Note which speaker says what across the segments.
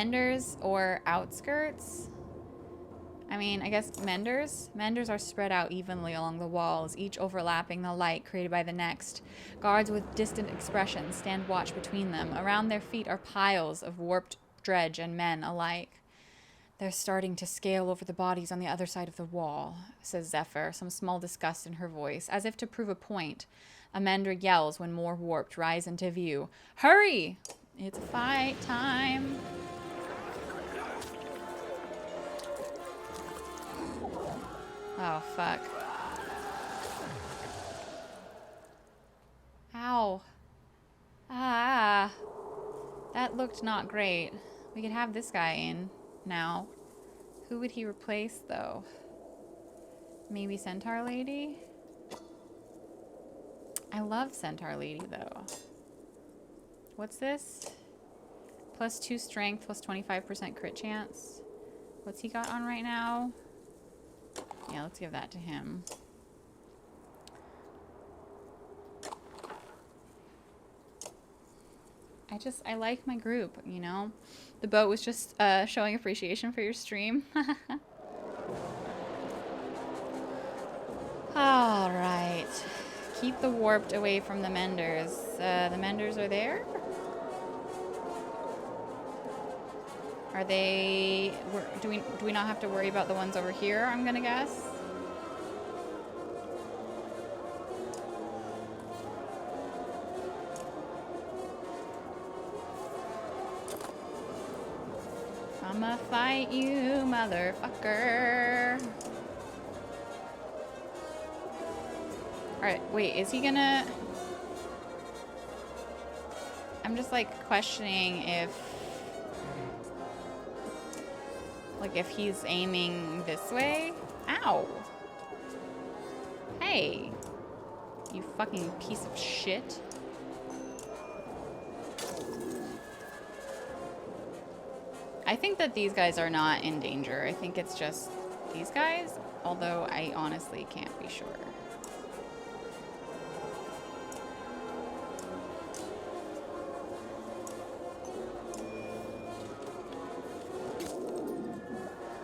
Speaker 1: Menders or outskirts? I mean, I guess menders? Menders are spread out evenly along the walls, each overlapping the light created by the next. Guards with distant expressions stand watch between them. Around their feet are piles of warped dredge and men alike. They're starting to scale over the bodies on the other side of the wall, says Zephyr, some small disgust in her voice. As if to prove a point, Amanda yells when more warped rise into view. Hurry! It's fight time! Oh, fuck. Ow. Ah. That looked not great. We could have this guy in now. Who would he replace, though? Maybe Centaur Lady? I love Centaur Lady, though. What's this? +2 strength, plus 25% crit chance. What's he got on right now? Yeah, let's give that to him. I like my group, you know? The boat was just showing appreciation for your stream. Alright. Keep the warped away from the menders. The menders are there? Are they... Do we not have to worry about the ones over here, I'm gonna guess? I'ma fight you, motherfucker. Alright, wait, is he gonna... I'm just, like, questioning if... Like, if he's aiming this way? Ow! Hey! You fucking piece of shit. I think that these guys are not in danger. I think it's just these guys, although I honestly can't be sure.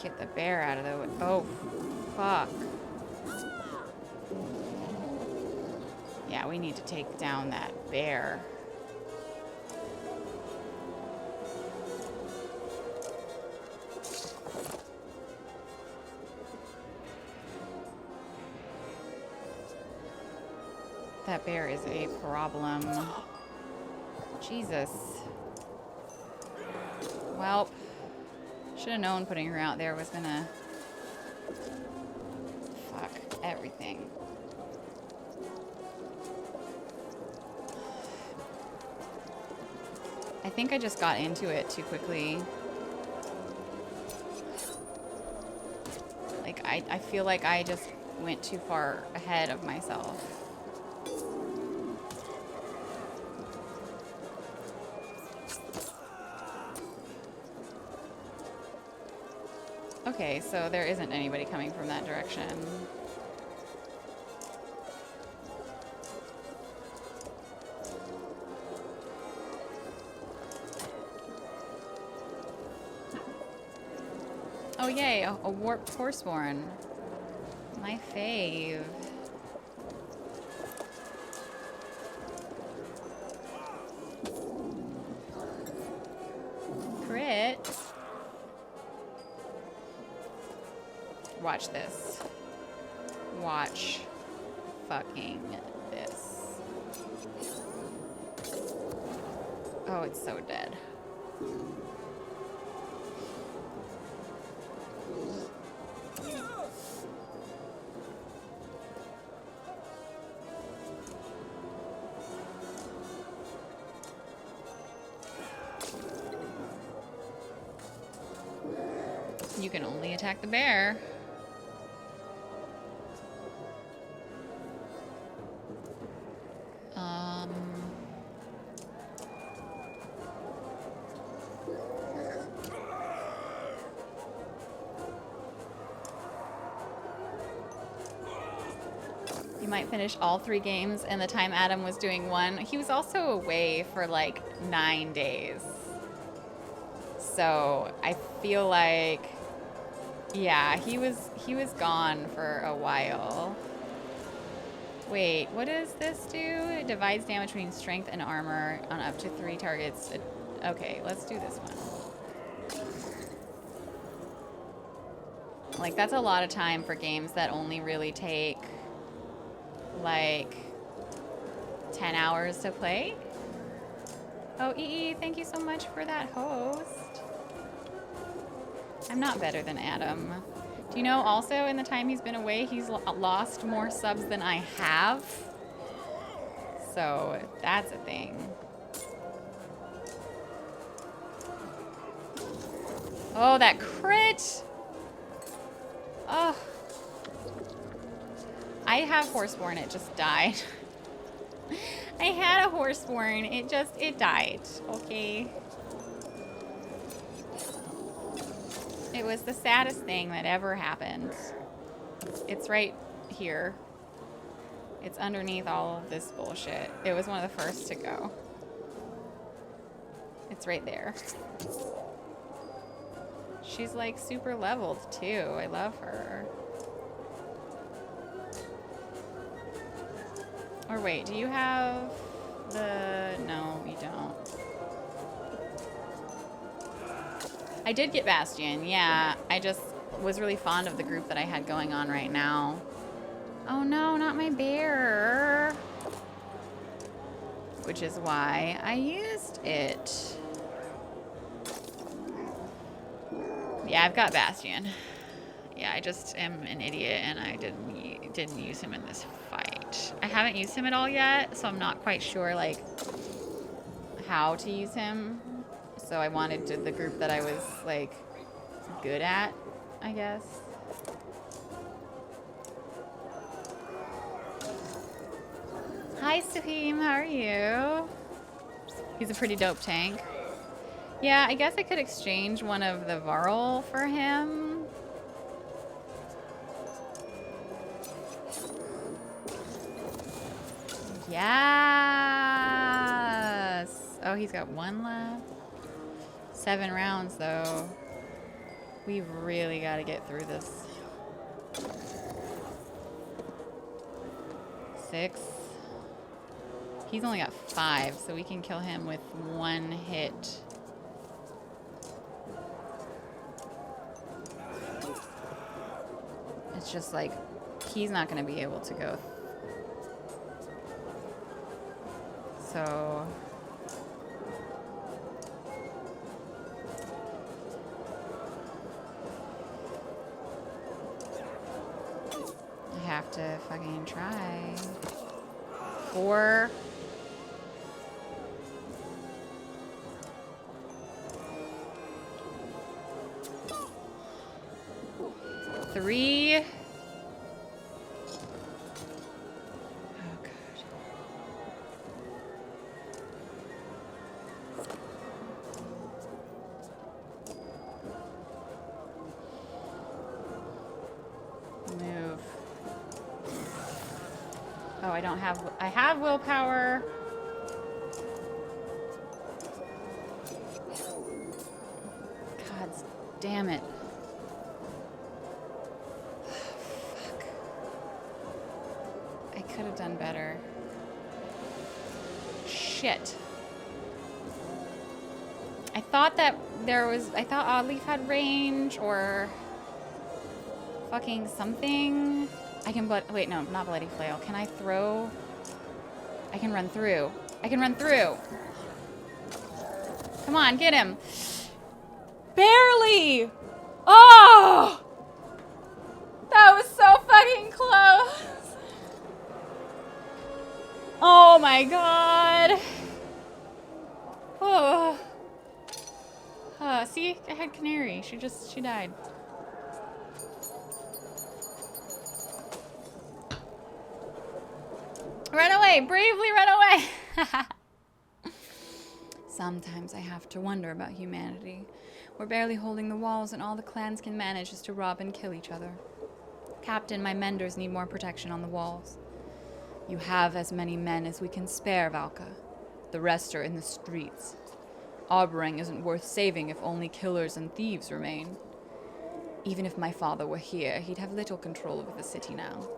Speaker 1: Get the bear out of the way. Oh, fuck. Yeah, we need to take down that bear. That bear is a problem. Jesus. Well, should have known putting her out there was gonna... Fuck everything. I think I just got into it too quickly. Like, I feel like I just went too far ahead of myself. Okay, so there isn't anybody coming from that direction. Oh yay, a warped horseborn. My fave. Crit. Watch this. Watch fucking this. Oh, it's so dead. You can only attack the bear. You might finish all 3 games in the time Adam was doing one. He was also away for like 9 days. So I feel like, yeah, he was gone for a while. Wait, what does this do? It divides damage between strength and armor on up to 3 targets. Okay, let's do this one. Like, that's a lot of time for games that only really take, like, 10 hours to play. Oh, EE, thank you so much for that host. I'm not better than Adam. Do you know also in the time he's been away, he's lost more subs than I have? So that's a thing. Oh, that crit! Oh. I have Horseborn, it just died. I had a Horseborn, it died, okay? It was the saddest thing that ever happened. It's right here. It's underneath all of this bullshit. It was one of the first to go. It's right there. She's like super leveled too. I love her. Or wait, do you have the... No, you don't. I did get Bastion, yeah. I just was really fond of the group that I had going on right now. Oh no, not my bear. Which is why I used it. Yeah, I've got Bastion. Yeah, I just am an idiot and I didn't use him in this fight. I haven't used him at all yet, so I'm not quite sure like how to use him. So I wanted the group that I was like good at, I guess. Hi Suheem, how are you? He's a pretty dope tank. Yeah, I guess I could exchange one of the Varl for him. Yes! Oh, he's got 1 left. 7 rounds, though. We've really got to get through this. 6. He's only got 5, so we can kill him with 1 hit. It's just like, he's not going to be able to go. So... I have to fucking try. 4. 3. Oh god. 'Move. Oh, I don't have... I have willpower. God damn it. Fuck. I could have done better. Shit. I thought that there was... I thought Oddleaf had range or... fucking something. I can wait, no, not Bloody Flail. Can I throw? I can run through. I can run through. Come on, get him. Barely! Oh! That was so fucking close. Oh my god. Oh. See, I had Canary. She died. Run away! Bravely run away! Sometimes I have to wonder about humanity. We're barely holding the walls and all the clans can manage is to rob and kill each other. Captain, my menders need more protection on the walls. You have as many men as we can spare, Valka. The rest are in the streets. Arbering isn't worth saving if only killers and thieves remain. Even if my father were here, he'd have little control over the city now.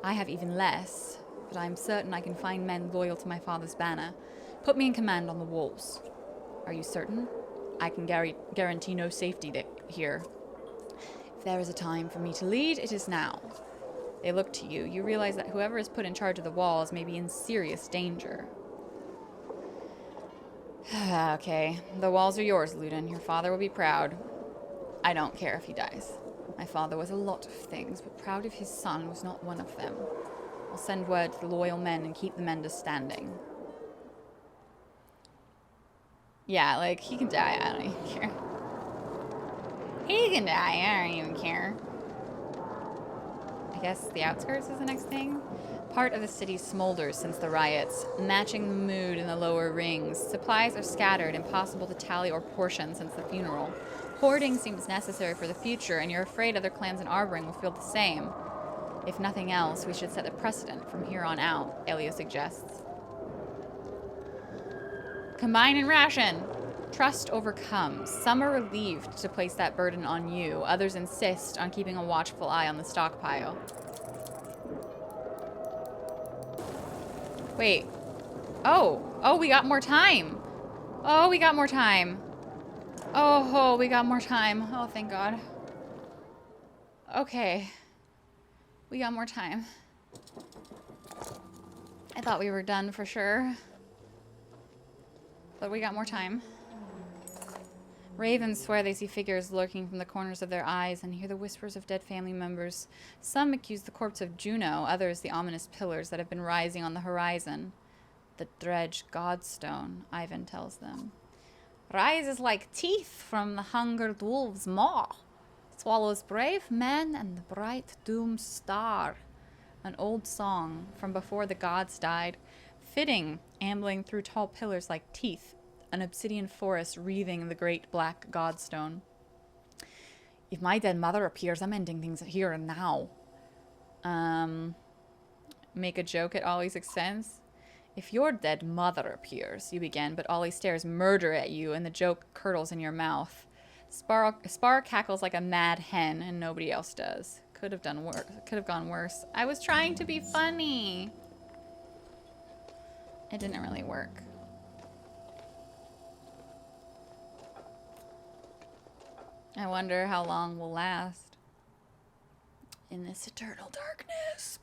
Speaker 1: I have even less, but I'm certain I can find men loyal to my father's banner. Put me in command on the walls. Are you certain? I can guarantee no safety here. If there is a time for me to lead, it is now. They look to you. You realize that whoever is put in charge of the walls may be in serious danger. Okay, the walls are yours, Ludin. Your father will be proud. I don't care if he dies. My father was a lot of things, but proud of his son was not one of them. I'll send word to the loyal men and keep the Menders standing. Yeah, like, he can die. I don't even care. He can die. I don't even care. I guess the outskirts is the next thing. Part of the city smolders since the riots, matching the mood in the lower rings. Supplies are scattered, impossible to tally or portion since the funeral. Hoarding seems necessary for the future, and you're afraid other clans in Arbering will feel the same. If nothing else, we should set a precedent from here on out, Elia suggests. Combine and ration. Trust overcomes. Some are relieved to place that burden on you. Others insist on keeping a watchful eye on the stockpile. Wait. Oh, we got more time. Oh, we got more time. Oh, we got more time. Oh, thank God. Okay. We got more time. I thought we were done for sure. But we got more time. Ravens swear they see figures lurking from the corners of their eyes and hear the whispers of dead family members. Some accuse the corpse of Juno, others the ominous pillars that have been rising on the horizon. The dredge Godstone, Ivan tells them. Rises like teeth from the hungered wolf's maw. Swallows brave men and the bright doom star. An old song from before the gods died. Fitting, ambling through tall pillars like teeth. An obsidian forest wreathing the great black Godstone. If my dead mother appears, I'm ending things here and now. Make a joke at Ollie's expense. If your dead mother appears, you begin, but Ollie stares murder at you and the joke curdles in your mouth. Spar cackles like a mad hen and nobody else does. Could have done worse. Could have gone worse. I was trying to be funny. It didn't really work. I wonder how long we'll last in this eternal darkness.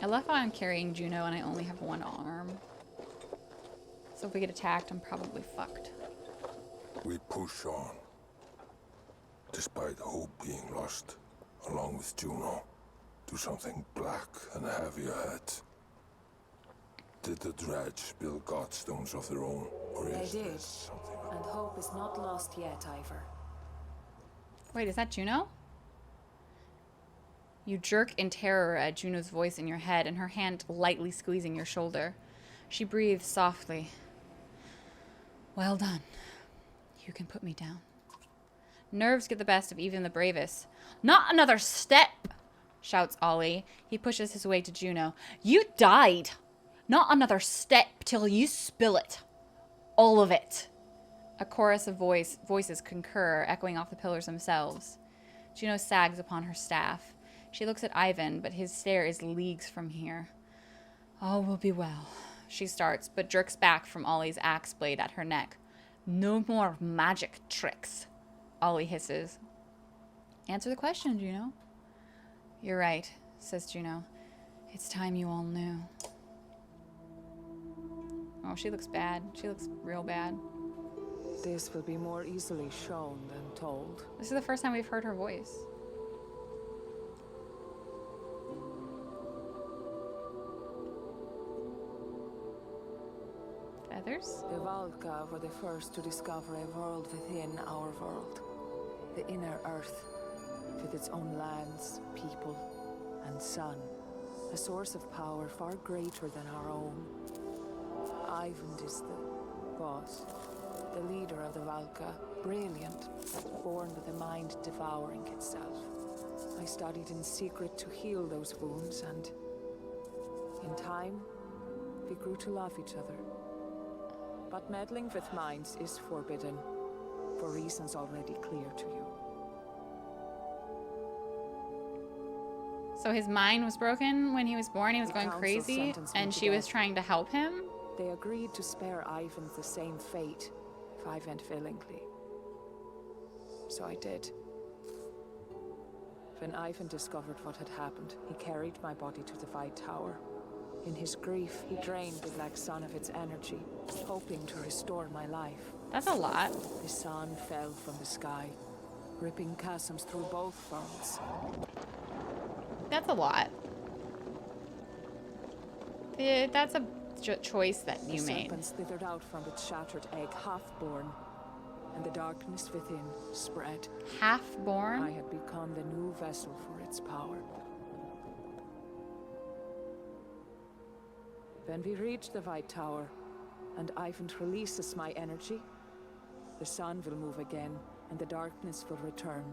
Speaker 1: I love how I'm carrying Juno and I only have one arm. So if we get attacked, I'm probably fucked.
Speaker 2: We push on, despite hope being lost, along with Juno, to something black and heavy ahead. Did the dredge build godstones of their own, or is this something else?
Speaker 3: And hope is not lost yet, Ivor.
Speaker 1: Wait, is that Juno? You jerk in terror at Juno's voice in your head and her hand lightly squeezing your shoulder. She breathes softly. Well done. You can put me down. Nerves get the best of even the bravest. Not another step, shouts Ollie. He pushes his way to Juno. You died. Not another step till you spill it. All of it. A chorus of voices concur, echoing off the pillars themselves. Juno sags upon her staff. She looks at Ivan, but his stare is leagues from here. All will be well, she starts, but jerks back from Ollie's axe blade at her neck. No more magic tricks, Ollie hisses. Answer the question, Juno. You're right, says Juno. It's time you all knew. Oh, she looks bad. She looks real bad.
Speaker 3: This will be more easily shown than told.
Speaker 1: This is the first time we've heard her voice. Feathers?
Speaker 3: The Valka were the first to discover a world within our world. The inner earth, with its own lands, people, and sun. A source of power far greater than our own. Ivan is the boss, the leader of the Valka, brilliant, born with a mind devouring itself. I studied in secret to heal those wounds, and in time, we grew to love each other. But meddling with minds is forbidden, for reasons already clear to you.
Speaker 1: So his mind was broken when he was born. He was
Speaker 3: The
Speaker 1: going
Speaker 3: council
Speaker 1: crazy,
Speaker 3: sentenced me
Speaker 1: and
Speaker 3: to
Speaker 1: she was
Speaker 3: death.
Speaker 1: trying to help him.
Speaker 3: They agreed to spare Ivan the same fate if I went willingly. So I did. When Ivan discovered what had happened, he carried my body to the White Tower. In his grief, he drained the Black Sun of its energy, hoping to restore my life.
Speaker 1: That's a lot.
Speaker 3: The sun fell from the sky, ripping chasms through both worlds.
Speaker 1: That's a lot. That's a choice that you
Speaker 3: The
Speaker 1: made.
Speaker 3: serpent slithered out from its shattered egg, half-born, and the darkness within spread. I
Speaker 1: Half-born?
Speaker 3: had become the new vessel for its power. When we reach the White Tower, and Ivan releases my energy, the sun will move again, and the darkness will return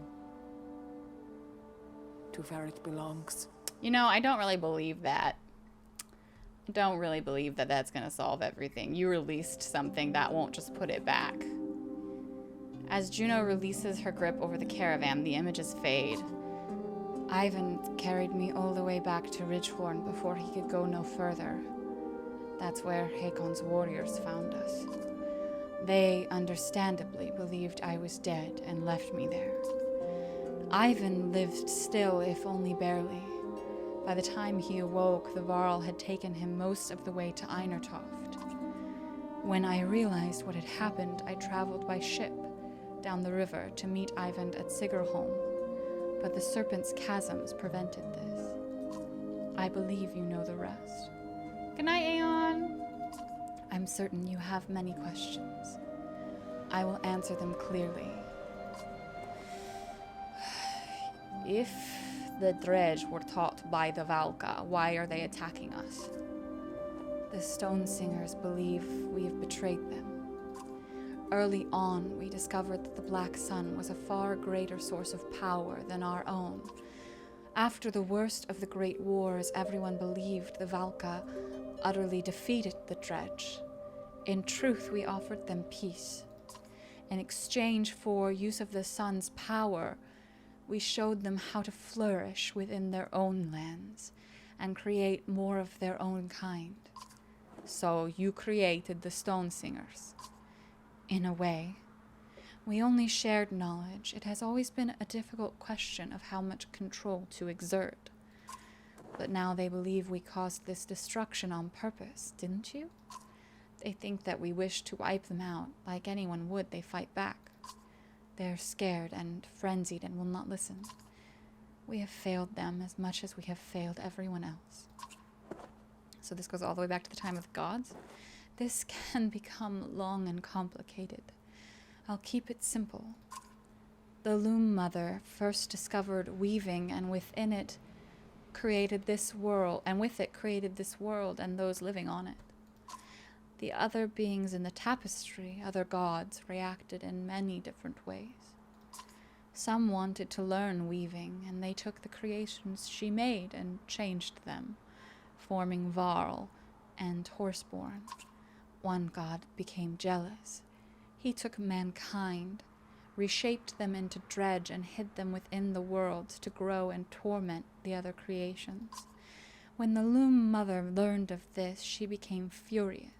Speaker 3: to where it belongs.
Speaker 1: You know, I don't really believe that. I don't really believe that that's going to solve everything. You released something that won't just put it back. As Juno releases her grip over the caravan, the images fade. Ivan carried me all the way back to Ridgehorn before he could go no further. That's where Hakon's warriors found us. They understandably believed I was dead and left me there. Ivan lived still, if only barely. By the time he awoke, the Varl had taken him most of the way to Einertoft. When I realized what had happened, I traveled by ship down the river to meet Ivan at Sigerholm, but the Serpent's chasms prevented this. I believe you know the rest. Good night, Aeon. I'm certain you have many questions. I will answer them clearly. If the Dredge were taught by the Valka, why are they attacking us? The Stone Singers believe we have betrayed them. Early on, we discovered that the Black Sun was a far greater source of power than our own. After the worst of the Great Wars, everyone believed the Valka utterly defeated the Dredge. In truth, we offered them peace. In exchange for use of the sun's power, we showed them how to flourish within their own lands and create more of their own kind. So you created the Stone Singers. In a way, we only shared knowledge. It has always been a difficult question of how much control to exert. But now they believe we caused this destruction on purpose, didn't you? They think that we wish to wipe them out. Like anyone would, they fight back. They're scared and frenzied and will not listen. We have failed them as much as we have failed everyone else. So this goes all the way back to the time of the gods. This can become long and complicated. I'll keep it simple. The Loom Mother first discovered weaving, and within it created this world, and with it created this world and those living on it. The other beings in the tapestry, other gods, reacted in many different ways. Some wanted to learn weaving, and they took the creations she made and changed them, forming Varl and Horseborn. One god became jealous. He took mankind, reshaped them into dredge, and hid them within the worlds to grow and torment the other creations. When the Loom Mother learned of this, she became furious.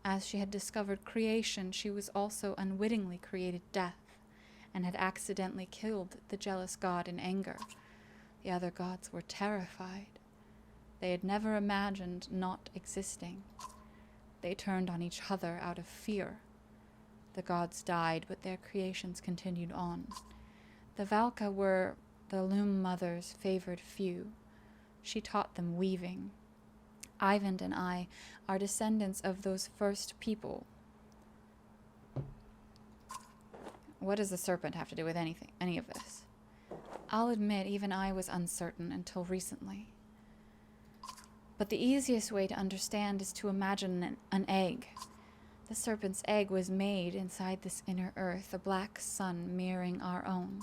Speaker 1: As she had discovered creation, she was also unwittingly created death, and had accidentally killed the jealous god in anger. The other gods were terrified. They had never imagined not existing. They turned on each other out of fear. The gods died, but their creations continued on. The Valka were the Loom Mother's favored few. She taught them weaving. Ivan and I are descendants of those first people. What does the serpent have to do with any of this? I'll admit, even I was uncertain until recently. But the easiest way to understand is to imagine an egg. The serpent's egg was made inside this inner earth, a black sun mirroring our own.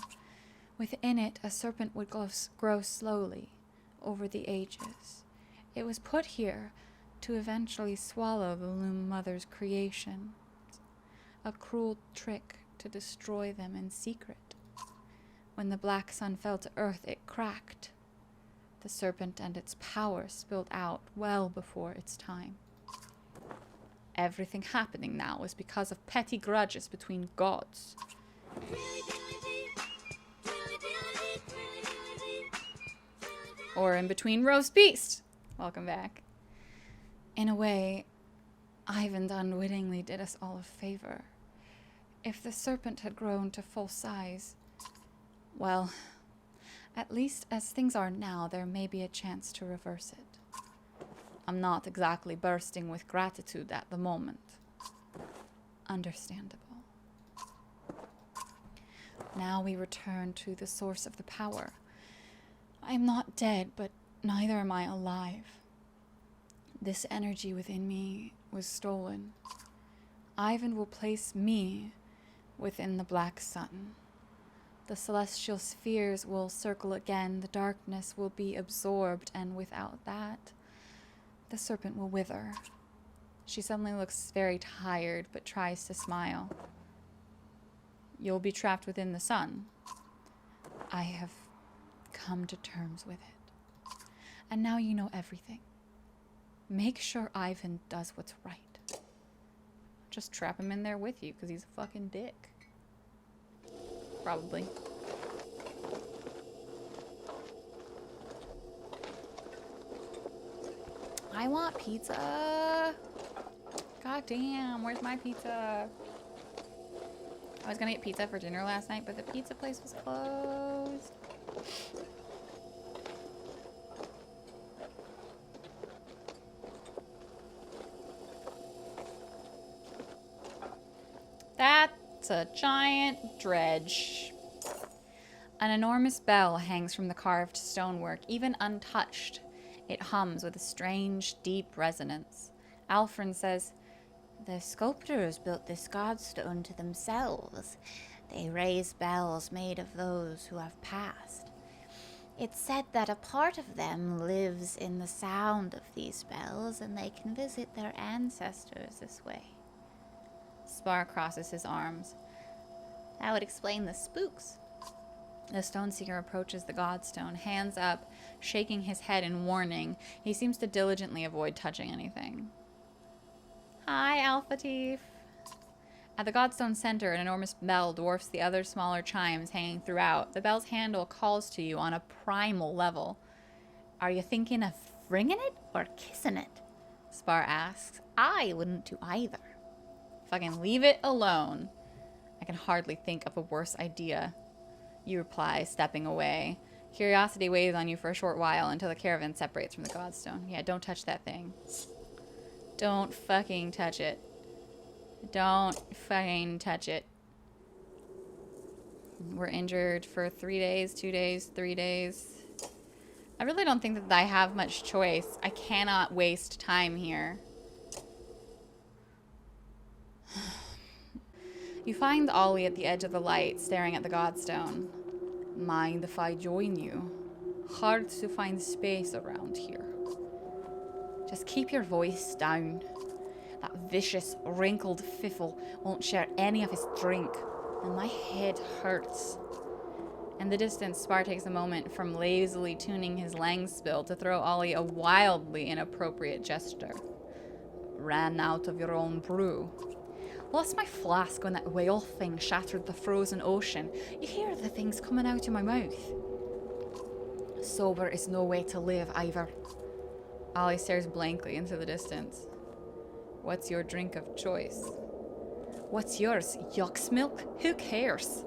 Speaker 1: Within it, a serpent would grow slowly over the ages. It was put here to eventually swallow the Loom Mother's creation, a cruel trick to destroy them in secret. When the black sun fell to earth, it cracked. The serpent and its power spilled out well before its time. Everything happening now is because of petty grudges between gods. Or in between roast beast. Welcome back. In a way, Ivan unwittingly did us all a favor. If the serpent had grown to full size, well, at least as things are now, there may be a chance to reverse it. I'm not exactly bursting with gratitude at the moment. Understandable. Now we return to the source of the power. I am not dead, but neither am I alive. This energy within me was stolen. Ivan will place me within the black sun. The celestial spheres will circle again, the darkness will be absorbed, and without that, the serpent will wither. She suddenly looks very tired, but tries to smile. You'll be trapped within the sun. I have come to terms with it. And now you know everything. Make sure Ivan does what's right. Just trap him in there with you, because he's a fucking dick. Probably. I want pizza. God damn, where's my pizza? I was gonna get pizza for dinner last night, but the pizza place was closed. That's a giant dredge. An enormous bell hangs from the carved stonework. Even untouched, it hums with a strange, deep resonance. Alfred says, "The sculptors built this godstone to themselves. They raise bells made of those who have passed. It's said that a part of them lives in the sound of these bells, and they can visit their ancestors this way." Spar crosses his arms. That would explain the spooks. The stone seeker approaches the godstone, hands up, shaking his head in warning. He seems to diligently avoid touching anything. Hi, Alpha Teef. At the godstone center, an enormous bell dwarfs the other smaller chimes hanging throughout. The bell's handle calls to you on a primal level. Are you thinking of ringing it or kissing it? Spar asks. I wouldn't do either. Fucking leave it alone. I can hardly think of a worse idea. You reply, stepping away. Curiosity weighs on you for a short while until the caravan separates from the godstone. Yeah, don't touch that thing. Don't fucking touch it. Don't fucking touch it. We're injured for 3 days, 2 days, 3 days. I really don't think that I have much choice. I cannot waste time here. You find Ollie at the edge of the light, staring at the godstone. Mind if I join you? Hard to find space around here. Just keep your voice down. That vicious, wrinkled fiffle won't share any of his drink, and my head hurts. In the distance, Spar takes a moment from lazily tuning his Langspiel to throw Ollie a wildly inappropriate gesture. Ran out of your own brew. Lost my flask when that whale thing shattered the frozen ocean. You hear the things coming out of my mouth. Sober is no way to live either. Ollie stares blankly into the distance. What's your drink of choice? What's yours? Yuck's milk? Who cares?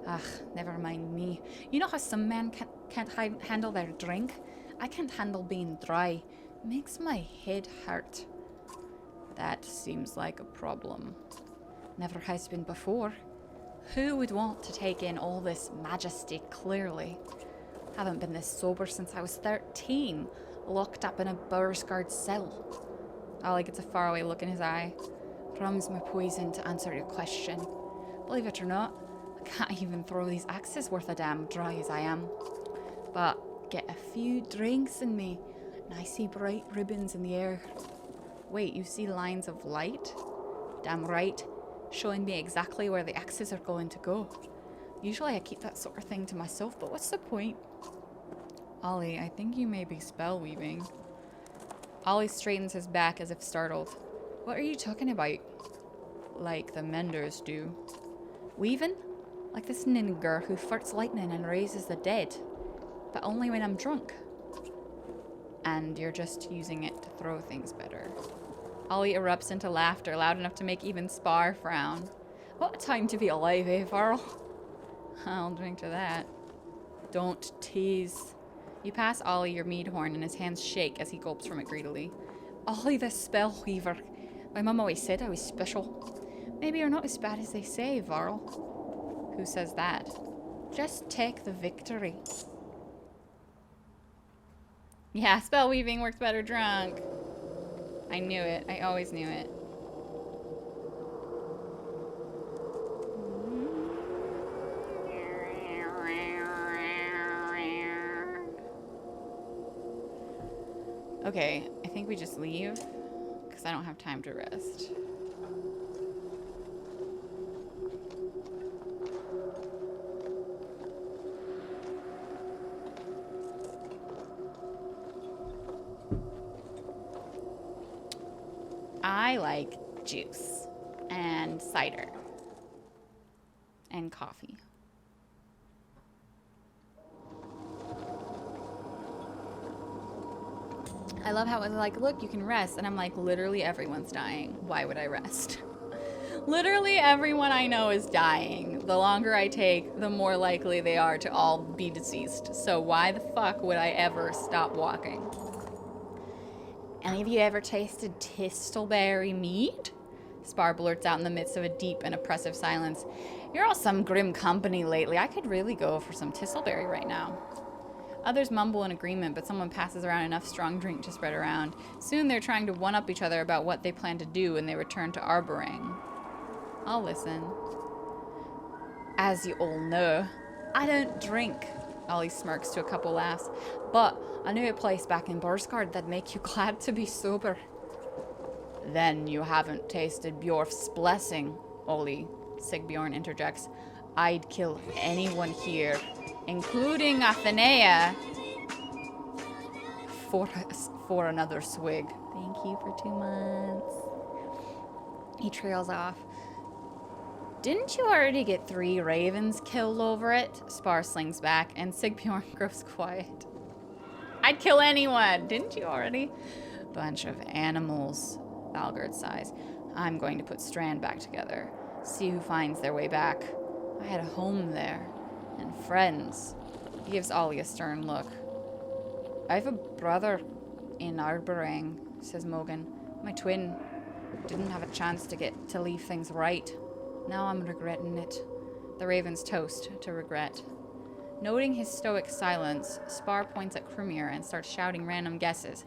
Speaker 1: Ugh, never mind me. You know how some men can't handle their drink? I can't handle being dry. It makes my head hurt. That seems like a problem. Never has been before. Who would want to take in all this majesty clearly? Haven't been this sober since I was 13, locked up in a Bursguard cell. Ollie gets a faraway look in his eye. Rum's my poison to answer your question. Believe it or not, I Can't even throw these axes worth a damn, dry as I am. But get a few drinks in me, and I see bright ribbons in the air. Wait, you see lines of light? Damn right, showing me exactly where the axes are going to go. Usually I keep that sort of thing to myself, but what's the point? Ollie, I think you may be spell weaving. Ollie straightens his back as if startled. What are you talking about? Like the menders do. Weaving? Like this ningur who farts lightning and raises the dead. But only when I'm drunk. And you're just using it to throw things better. Ollie erupts into laughter, loud enough to make even Spar frown. What a time to be alive, eh, Varl? I'll drink to that. Don't tease. You pass Ollie your mead horn and his hands shake as he gulps from it greedily. Ollie the spell weaver. My mum always said I was special. Maybe you're not as bad as they say, Varl. Who says that? Just take the victory. Yeah, spell weaving works better drunk. I knew it. I always knew it. Okay, I think we just leave because I don't have time to rest. I like juice and cider and coffee. I love how it's like, look, you can rest. And I'm like, literally everyone's dying. Why would I rest? Literally everyone I know is dying. The longer I take, the more likely they are to all be deceased. So why the fuck would I ever stop walking? Any of you ever tasted Tistleberry mead? Spar blurts out in the midst of a deep and oppressive silence. You're all some grim company lately. I could really go for some Tistleberry right now. Others mumble in agreement, but someone passes around enough strong drink to spread around. Soon they're trying to one-up each other about what they plan to do when they return to Arborang. I'll listen. As you all know, I don't drink. Ollie smirks to a couple laughs. But I knew a place back in Bursgard that'd make you glad to be sober. Then you haven't tasted Bjorf's blessing, Ollie, Sigbjorn interjects. I'd kill anyone here, including Athenea, for another swig. Thank you for 2 months. He trails off. Didn't you already get 3 ravens killed over it? Spar slings back, and Sigbjorn grows quiet. I'd kill anyone. Didn't you already? Bunch of animals, Valgard sighs. I'm going to put Strand back together. See who finds their way back. I had a home there. And friends. He gives Ollie a stern look. I have a brother in Arborang, says Mogan. My twin. Didn't have a chance to leave things right. Now I'm regretting it. The ravens toast to regret. Noting his stoic silence, Spar points at Krumir and starts shouting random guesses.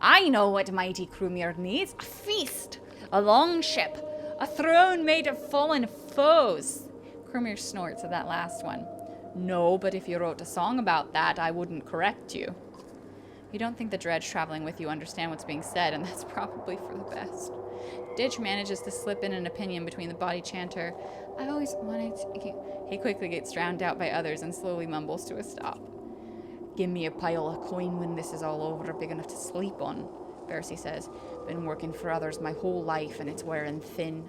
Speaker 1: I know what mighty Krumir needs. A feast. A longship. A throne made of fallen foes. Krumir snorts at that last one. No, but if you wrote a song about that, I wouldn't correct you. You don't think the dredge traveling with you understand what's being said, and that's probably for the best. Ditch manages to slip in an opinion between the body chanter. I always wanted to... He quickly gets drowned out by others and slowly mumbles to a stop. Give me a pile of coin when this is all over, big enough to sleep on, Bercy says. Been working for others my whole life, and it's wearing thin.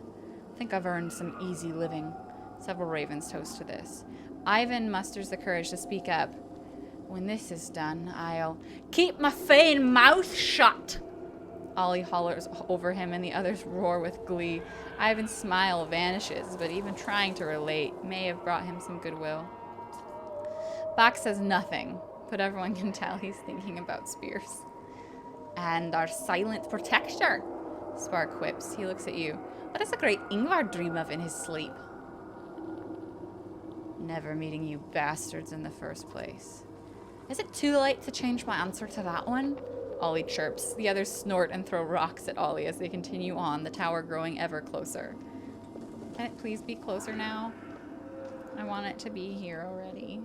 Speaker 1: Think I've earned some easy living. Several ravens toast to this. Ivan musters the courage to speak up. When this is done, I'll keep my fine mouth shut. Ollie hollers over him and the others roar with glee. Ivan's smile vanishes, but even trying to relate may have brought him some goodwill. Bach says nothing, but everyone can tell he's thinking about spears. And our silent protector, Spar quips. He looks at you. What does the great Ingvar dream of in his sleep? Never meeting you bastards in the first place. Is it too late to change my answer to that one? Ollie chirps. The others snort and throw rocks at Ollie as they continue on, the tower growing ever closer. Can it please be closer now? I want it to be here already.